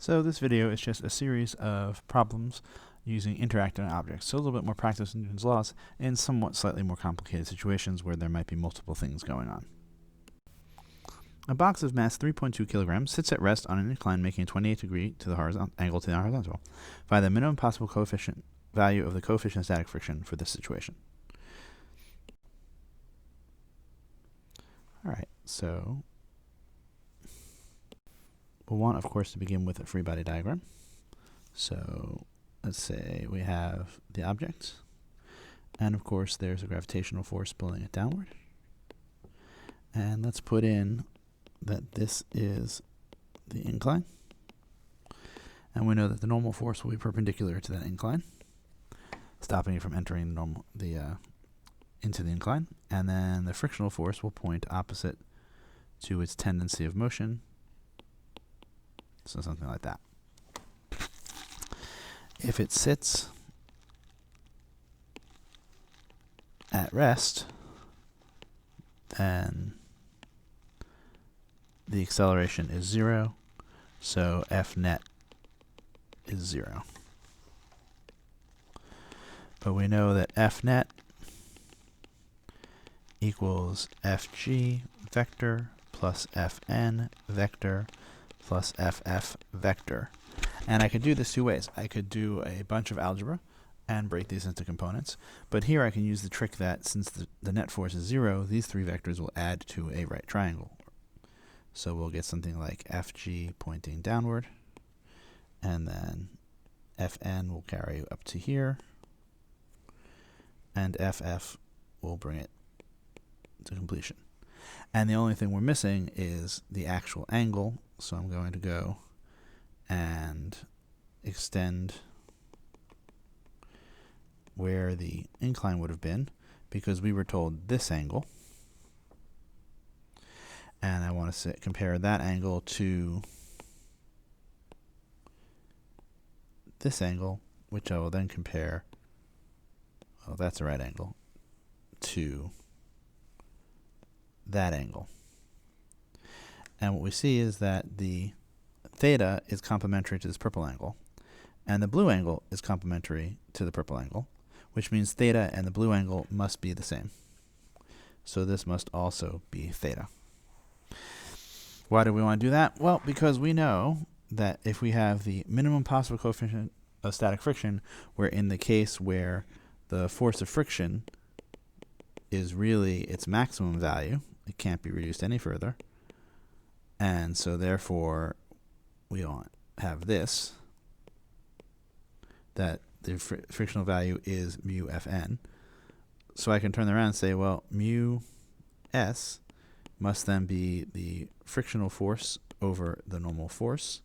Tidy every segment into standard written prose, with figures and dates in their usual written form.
So this video is just a series of problems using interacting objects. So a little bit more practice in Newton's laws in somewhat slightly more complicated situations where there might be multiple things going on. A box of mass 3.2 kilograms sits at rest on an incline making a 28 degree to the angle to the horizontal. Find the minimum possible coefficient value of the coefficient of static friction for this situation. Alright, so we'll want, of course, to begin with a free body diagram. So let's say we have the object, and of course there's a gravitational force pulling it downward. And let's put in that this is the incline. And we know that the normal force will be perpendicular to that incline, stopping it from entering into the incline. And then the frictional force will point opposite to its tendency of motion. So something like that. If it sits at rest, then the acceleration is 0, so F net is 0. But we know that F net equals Fg vector plus Fn vector plus Ff vector. And I could do this two ways. I could do a bunch of algebra and break these into components. But here I can use the trick that since the net force is 0, these three vectors will add to a right triangle. So we'll get something like Fg pointing downward, and then Fn will carry up to here, and Ff will bring it to completion. And the only thing we're missing is the actual angle, so I'm going to go and extend where the incline would have been, because we were told this angle. And I want to compare that angle to this angle, which I will then compare, oh, that's the right angle, to that angle. And what we see is that the theta is complementary to this purple angle, and the blue angle is complementary to the purple angle, which means theta and the blue angle must be the same. So this must also be theta. Why do we want to do that? Well, because we know that if we have the minimum possible coefficient of static friction, we're in the case where the force of friction is really its maximum value. It can't be reduced any further. And so therefore, we want to have this, that the frictional value is mu Fn. So I can turn around and say, well, mu S must then be the frictional force over the normal force.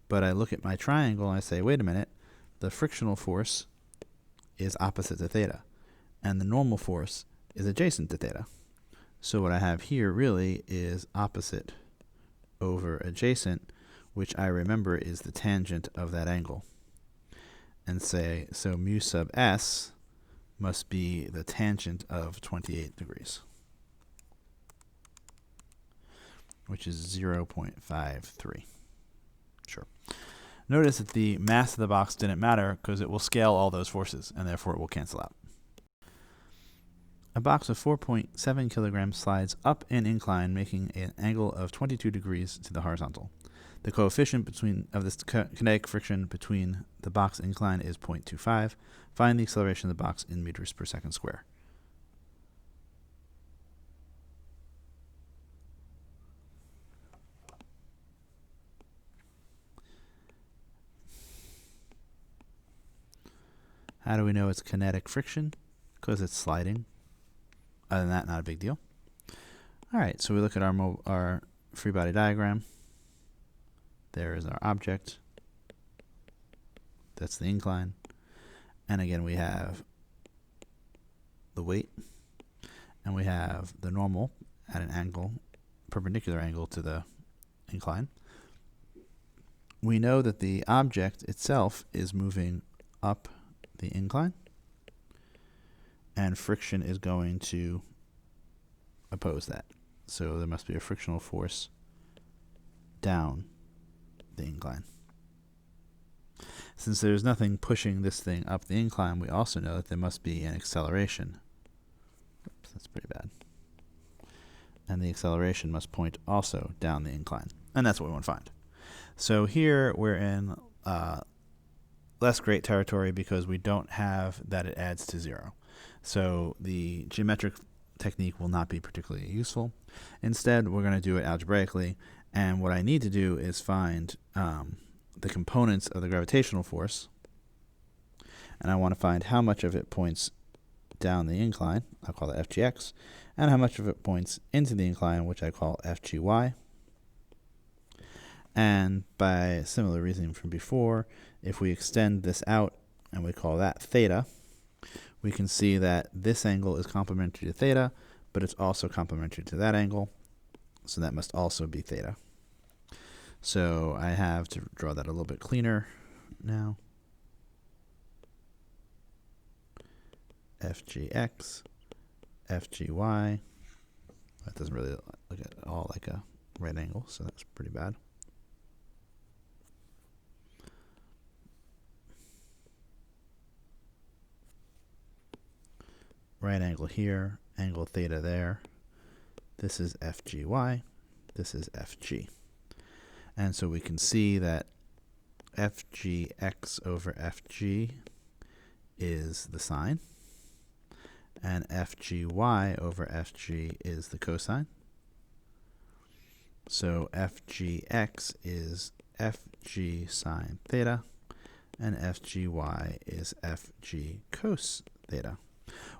But I look at my triangle and I say, wait a minute, the frictional force is opposite to theta, and the normal force is adjacent to theta. So what I have here really is opposite over adjacent, which I remember is the tangent of that angle. And say, so mu sub S must be the tangent of 28 degrees, which is 0.53. Sure. Notice that the mass of the box didn't matter because it will scale all those forces, and therefore it will cancel out. A box of 4.7 kilograms slides up an incline, making an angle of 22 degrees to the horizontal. The coefficient of this kinetic friction between the box and incline is 0.25. Find the acceleration of the box in meters per second square. How do we know it's kinetic friction? Because it's sliding. Other than that, not a big deal. All right, so we look at our free body diagram. There is our object. That's the incline. And again, we have the weight, and we have the normal at an angle, perpendicular angle to the incline. We know that the object itself is moving up the incline, and friction is going to oppose that. So there must be a frictional force down the incline. since there's nothing pushing this thing up the incline, we also know that there must be an acceleration. Oops, that's pretty bad. And the acceleration must point also down the incline. And that's what we want to find. So here we're in less great territory because we don't have that it adds to 0. So the geometric technique will not be particularly useful. Instead, we're going to do it algebraically. And what I need to do is find the components of the gravitational force. And I want to find how much of it points down the incline. I'll call that FGX. And how much of it points into the incline, which I call FGY. And by similar reasoning from before, if we extend this out and we call that theta, we can see that this angle is complementary to theta, but it's also complementary to that angle. So that must also be theta. So I have to draw that a little bit cleaner now. FGX, FGY. That doesn't really look at all like a right angle, so that's pretty bad. Right angle here, angle theta there. This is FGY, this is FG. And so we can see that FGX over FG is the sine, and FGY over FG is the cosine. So FGX is FG sine theta, and FGY is FG cos theta.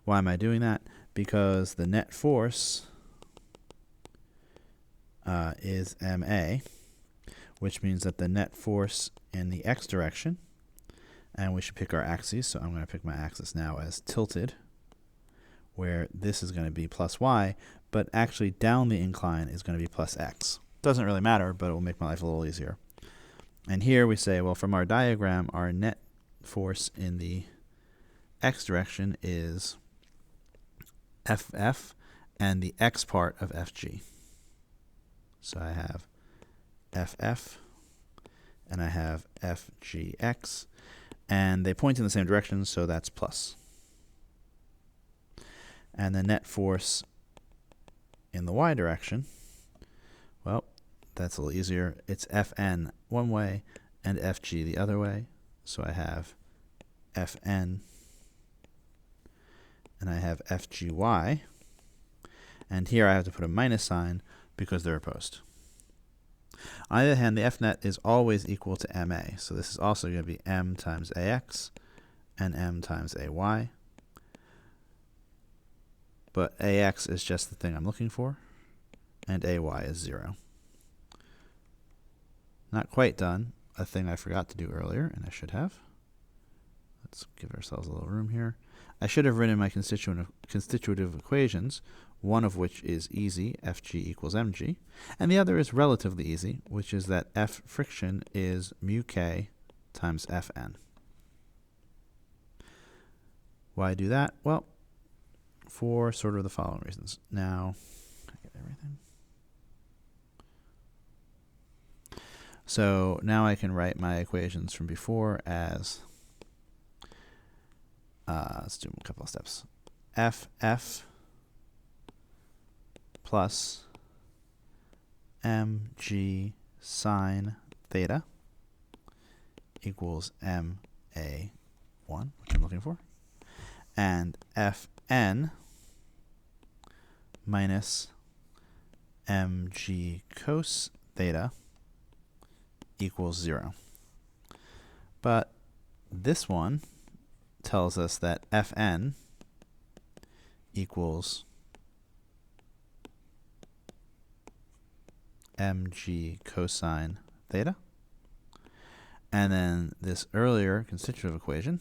Why am I doing that? Because the net force is ma, which means that the net force in the x direction, and we should pick our axes, so I'm going to pick my axis now as tilted, where this is going to be plus y, but actually down the incline is going to be plus x. Doesn't really matter, but it will make my life a little easier. And here we say, well, from our diagram, our net force in the x direction is FF and the x part of FG. So I have FF and I have FGX, and they point in the same direction, so that's plus. And the net force in the y direction, well, that's a little easier. It's Fn one way and Fg the other way. So I have Fn and I have FGY. And here I have to put a minus sign because they're opposed. On the other hand, the Fnet is always equal to ma. So this is also going to be m times ax and m times ay. But ax is just the thing I'm looking for, and ay is 0. Not quite done. A thing I forgot to do earlier, and I should have. Let's give ourselves a little room here. I should have written my constitutive equations, one of which is easy, Fg equals mg, and the other is relatively easy, which is that F friction is mu k times Fn. Why do that? Well, for sort of the following reasons. Now, I get everything. So now I can write my equations from before as, let's do a couple of steps. Ff plus mg sine theta equals ma1, which I'm looking for, and Fn minus mg cos theta equals 0. But this one tells us that Fn equals mg cosine theta. And then this earlier constitutive equation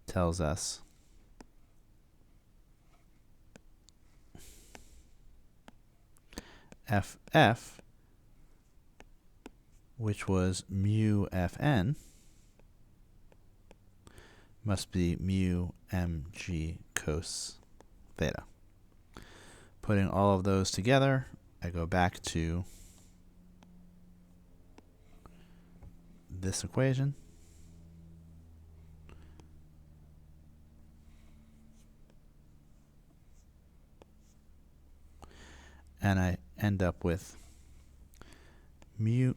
tells us Ff, which was mu Fn, must be mu mg cos theta. Putting all of those together, I go back to this equation. And I end up with mu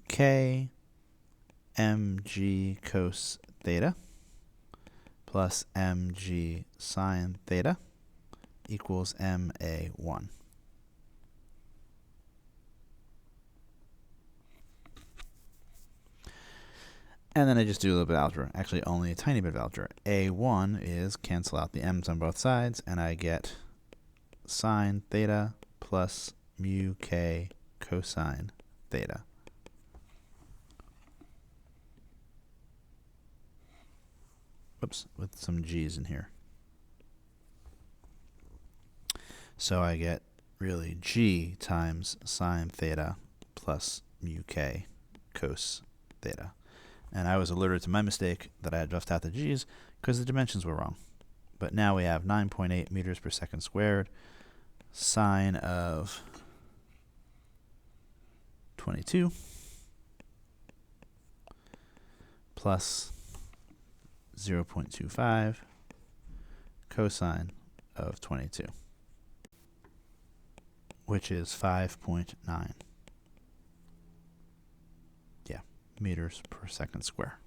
k mg cos theta plus mg sine theta equals ma1. And then I just do a little bit of algebra. Actually, only a tiny bit of algebra. A1 is cancel out the m's on both sides, and I get sine theta plus mu k cosine theta. Oops, with some g's in here. So I get really g times sine theta plus mu k cos theta. And I was alerted to my mistake that I had left out the g's because the dimensions were wrong. But now we have 9.8 meters per second squared, sine of 22 plus 0.25 cosine of 22, which is 5.9. Meters per second square.